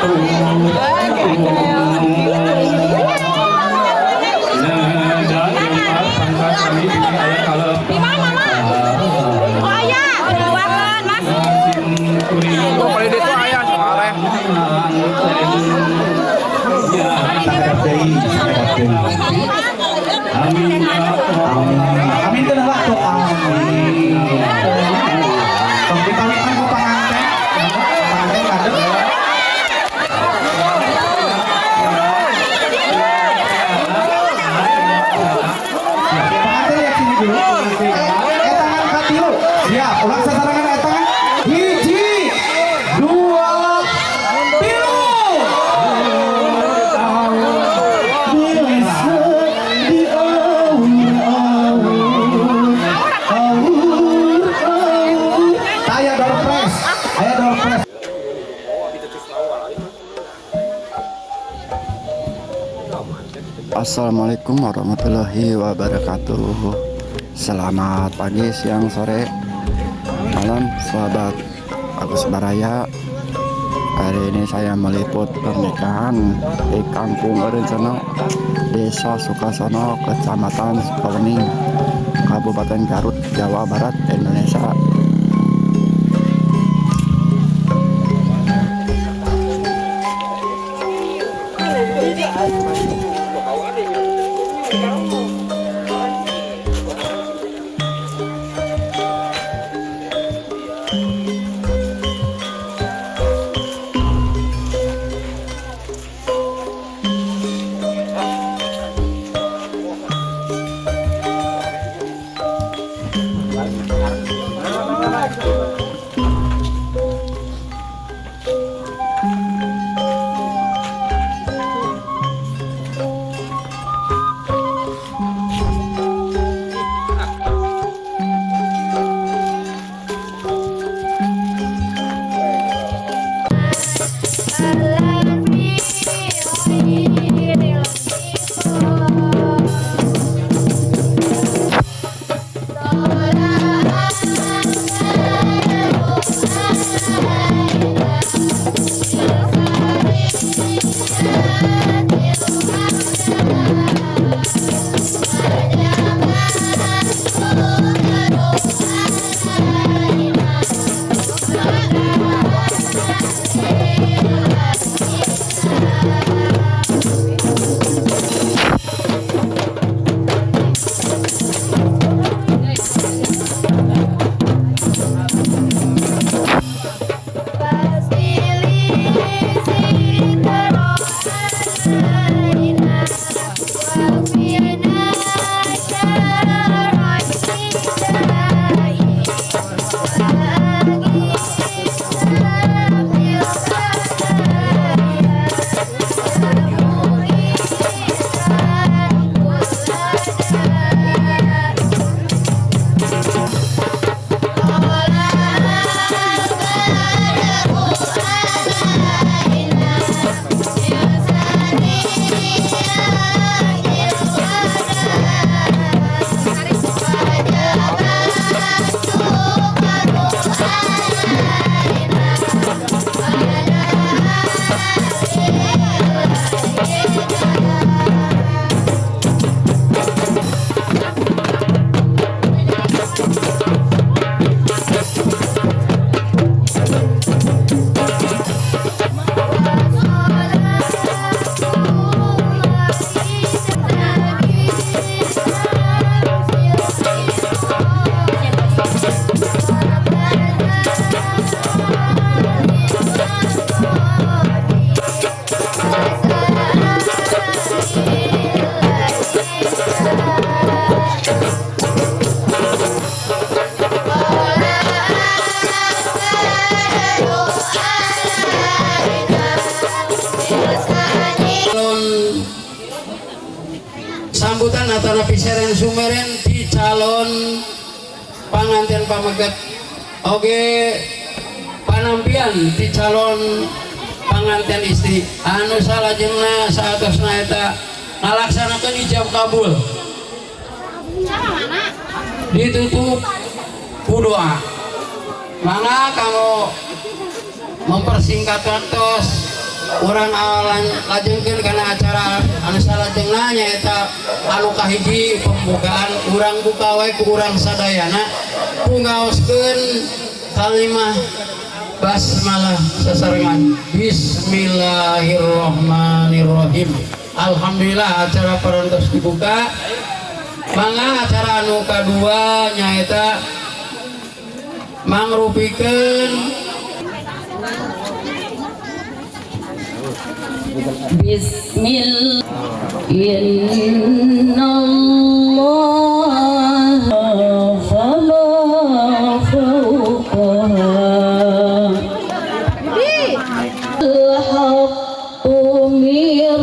Amin. Amin itu adalah tuh amin. Tong dipalikan ku panganten. Panganten kadek. Panganten ya sini dulu. Tangan katilu. Siap, ulang sasarangan tangan. Hiji, dua, tilu. Assalamualaikum warahmatullahi wabarakatuh. Selamat pagi, siang, sore, malam, sahabat Agus Baraya. Hari ini saya meliput pernikahan di Kampung Rencana, Desa Sukasono, Kecamatan Sukawening, Kabupaten Garut, Jawa Barat, Indonesia. Sambutan atau piseren sumeren di calon panganten pamegat oge panampian di calon panganten istri anu salajengna saatosna eta ngalaksanakeun ijab kabul ditutup ku doa. Mangga kanggo mempersingkat waktu urang lajengkeun kana acara anu salajengna nyaeta anu kahiji pembukaan urang buka wae ku urang sadayana ku ngaoskeun kalimah basmalah sasarengan bismillahirrahmanirrahim. Alhamdulillah acara parantos dibuka. Mangga acara anu kadua nyaeta mangrupikeun Bismillah innallaha fala fawqaha al-haqqu min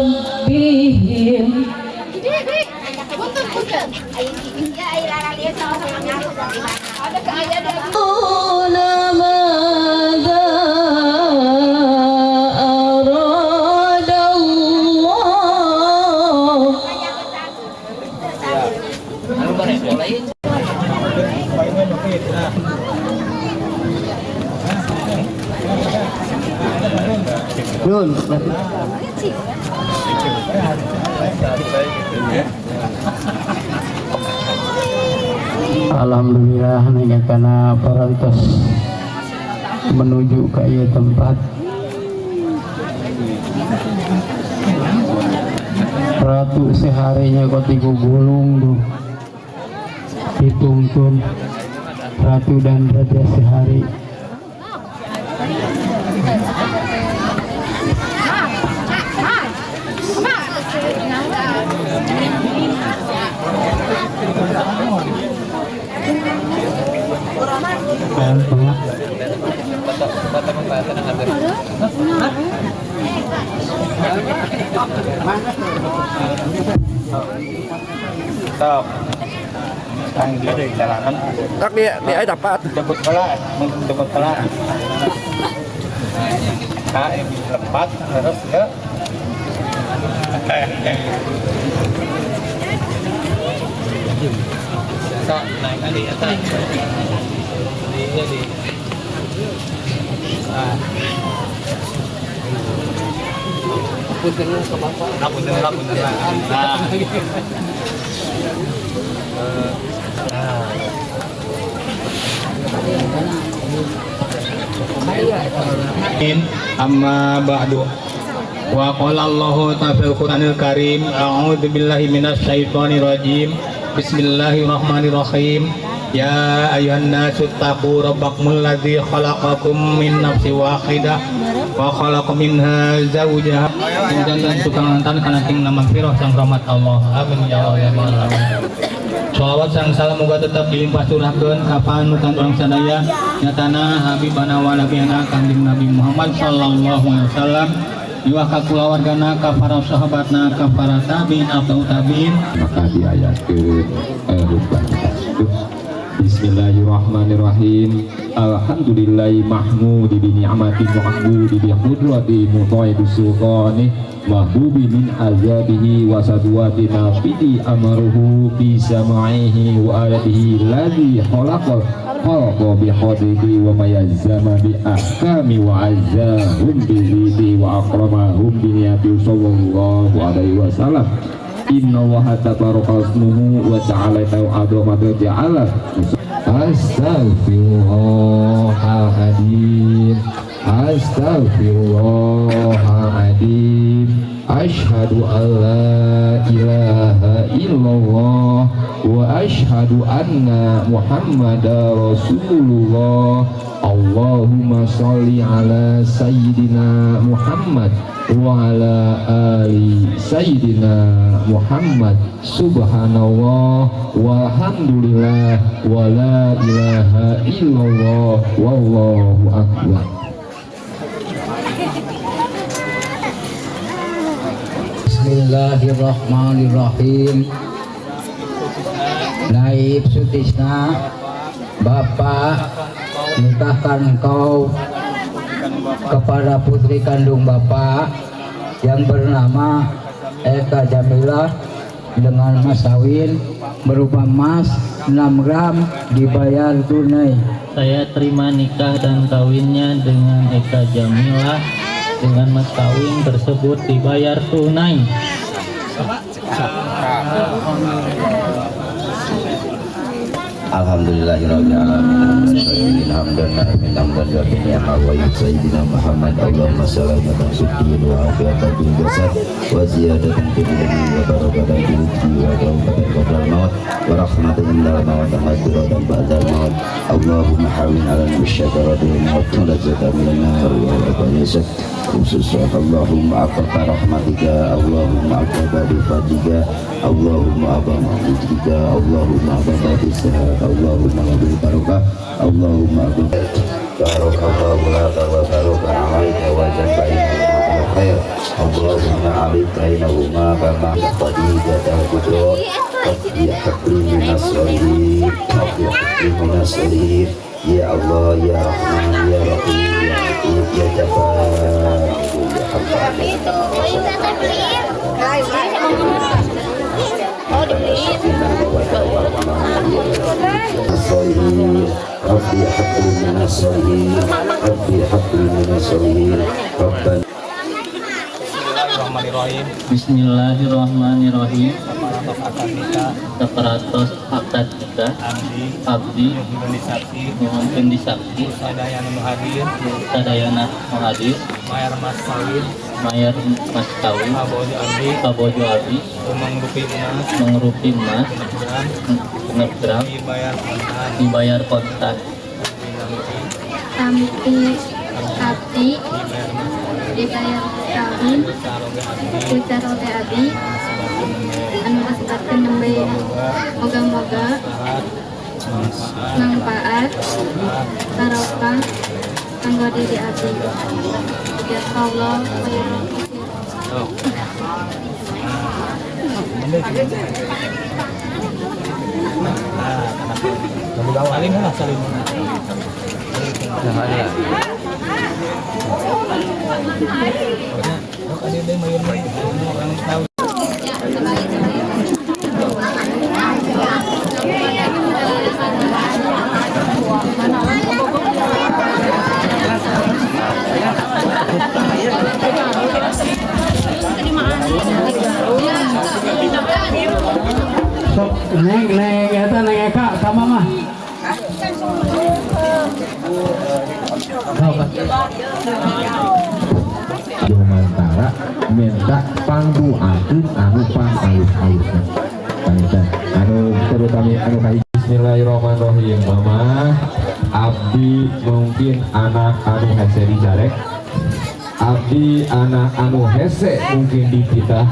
rabbihim Alhamdulillah ninggalkana parantos menuju ke ieu tempat. Ratu seharinya kok digugulung tuh dituntun Ratu dan Raja sehari. Stop. Ang dito jalanan. Tak di ay dapat. Jemput pala, menjemput pala. Kain lepat terus ya. Sa naik ali atas. Jadi. Punten ke Bapak. Punten. Nah. Amma ba'du wa qala Allahu ta'ala fil Qur'anil Karim a'udzu billahi minasy syaithanir rajim bismillahirrahmanirrahim ya ayyuhan nasu taqu rabbakumul ladzi khalaqakum min nafsin wahidah wa khalaqa minha zawjaha jangan tukang lantan kana ting nama firah sang rahmat Allah amin ya Allah ya Allah. Shalawat sang salam moga tetap dilimpah curahkeun ka panutan urang sadaya nyatana habibana wa nabiyana kanjeng Nabi Muhammad sallallahu alaihi wasallam iwah ka kulawargana ka para sahabatna ka para tabiin atau tabiin maka diayatkeun rubah Bismillahirrahmanirrahim. Alhamdulillahi mahmudi bi ni'mati mahmudi bi qudrati mutaibi sultani mahbubi min azabihi wa sadwati nafidi amaruhu bi samaihi wa ayatihi ladzi khalaqal khalqa bi qadrihi wa mayazzama bi ahkami wa azzahum bi zidi wa akramahum bi niyati sallallahu alaihi wasallam. Inna Allaha tabaraka ismuhu wa ta'ala ta'ala ja'ala Astaghfirullahaladzim Astaghfirullahaladzim Ashhadu an la ilaha illallah wa ashhadu anna Muhammadar Rasulullah. Allahumma sholli ala Sayyidina Muhammad wa ala ali Sayyidina Muhammad. Subhanallah walhamdulillah wa la ilaha illallah wallahu akbar. Bismillahirrahmanirrahim. Naib Sutisna, Bapak nikahkan engkau kepada putri kandung Bapak yang bernama Eka Jamilah dengan mas kawin berupa emas 6 gram dibayar tunai. Saya terima nikah dan kawinnya dengan Eka Jamilah dengan mas kawin tersebut dibayar tunai. Alhamdulillahirabbil alamin. Hamdan na'imin hamdan wa ni'ma wa sayyidina Muhammad Allahumma shalli ala sayyidina wa afiyatan bil jasad wa ziyadatan fil ilmi wa barakatan fil rizqi wa barakatan qabla al-maut wa rahmatan indal maut wa maghfiratan ba'dal maut. Allahumma hawin 'ala al-musyakarati wal maut wa lazatan min an-nar wa al-qanisat khususnya Allahumma aqta rahmatika Allahumma aqta bi fadlika Allahumma abama rizqika Allahumma abama bisahat Allahumma bil barakah Allahumma bil barakah wa barakah alaika wa jazaika khair Allahumma alaika kama fadlika ta'budu ya hakli minasalihin ya minasalihin ya Allah ya Rahman ya Rahim ya Latif ya Jabbar ya Hamdan Rabbi haqqi minasalihin Rabbi haqqi minasalihin Rabbana Bismillahirrahmanirrahim. Separatos akad nikah abdi mohonkeun disaksi sadayana nu hadir mayar mas kawin kabojo abdi mangrupi emas ngegram dibayar kontan Sampai abdi dibayar kawin pucara teh abdi anu kasebatkeun nembe moga-moga manfaat barokah kanggo diri abdi ya Allah saling lah saling Neng eta neng Eka sama mah. Jomantara minta pangduakeun anu pang-alus-alusna. Pangitan anu terutama anu kahiji bismillahirrahmanirrahim. Mama abdi mungkin anak anu hese dijarek. Abdi anak anu hese mungkin dipitah.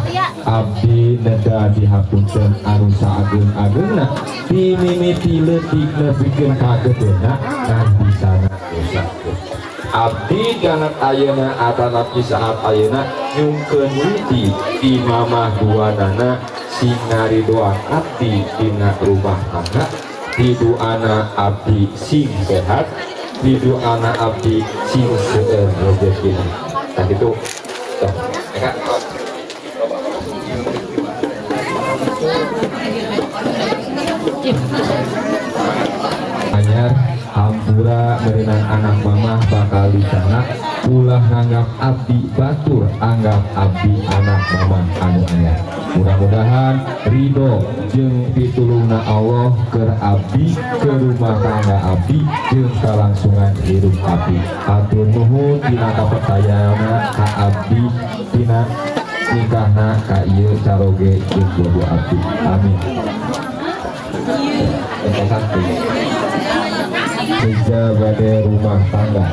Abdi neda dihapunten anu saageung-ageungna dimimiti leutik nepikeun kagedeuna ngan bisana dosa. Abdi ganat ayeuna atana pisahat ayeuna nyungkeun widi di mamah duanana sing ngaridoan abdi dina rumah tangga diduana abdi sing sehat diduana abdi sing seueur rezekina. Tah kitu. Tah, Eka. Anyar hampura berenang anak mamah bakal disana ulah nganggap abdi batur anggap abdi anak mamah anu anyar. Mudah-mudahan ridho jeung pitulungna Allah keur abdi ke rumah tangga abdi jeung kalangsungan hirup abdi. Atur nuhun tina kapercayaanna ka abdi tina nikahna ka ieu caroge jeung bodo abdi. Amin. Meja bade rumah tangga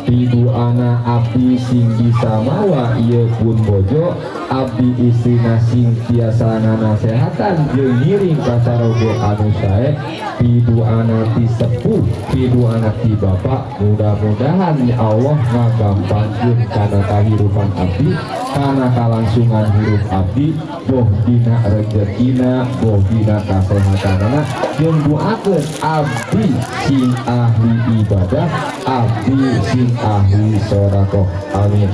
pidu anak abdi sing bisa mawa ieu pun bojo abdi istrina sing tiasa nganasehatan jeung ngiring ka saroge anu sae pidu anak ti sepuh pidu anak ti bapak. Mudah-mudahan ya Allah ngagampangkeun kana kahirupan abdi kana kalangsungan hirup abdi boh dina rezekina boh dina kasehatanana jeung doakeun abdi sing ahli ibadah abdi sing ahli sedekah. Amin.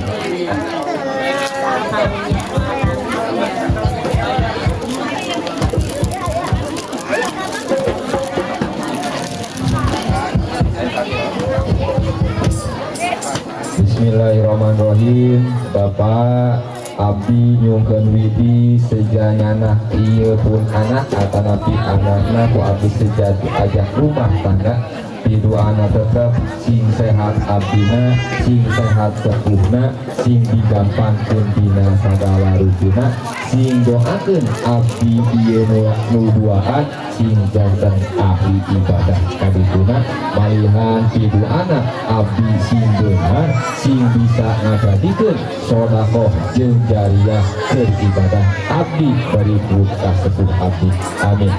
Bismillahirrahmanirrahim. Bapak abdi nyungkeun widi sejanyana ieu pun anak atanapi anakna ku abdi sejati ajak rumah tangga piduana tetep sing sehat abdina sing sehat sepuhna sing digampangkeun dina sagala rukuna sing doakeun abdi ieu nu duaan sing janten ahli ibadah kadituna malihan piduana abdi sing benar sing bisa ngajadikeun sedekah jeung jariah keur ibadah abdi bari ka sepuh abdi amin.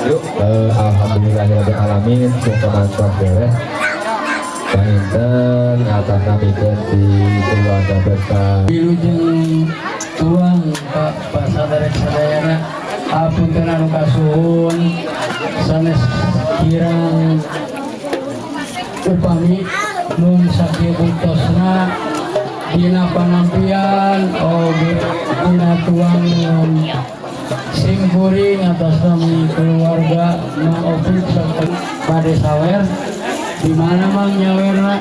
Yuk, alhamdulillahirrahmanirrahim. Sungkeman beres. Panginten atas namikeun di keluarga besar. Wilujeng tuang Pak sadaya-sadayana apunten anu kasuhun sanes kirang upami nun sakieu buntosna dina panampian dina tuang sing kuring atas nama keluarga Mang Opik sampai pada sawer di mana Mang nyawerna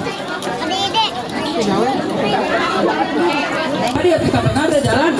tadi ketika benar ada jalan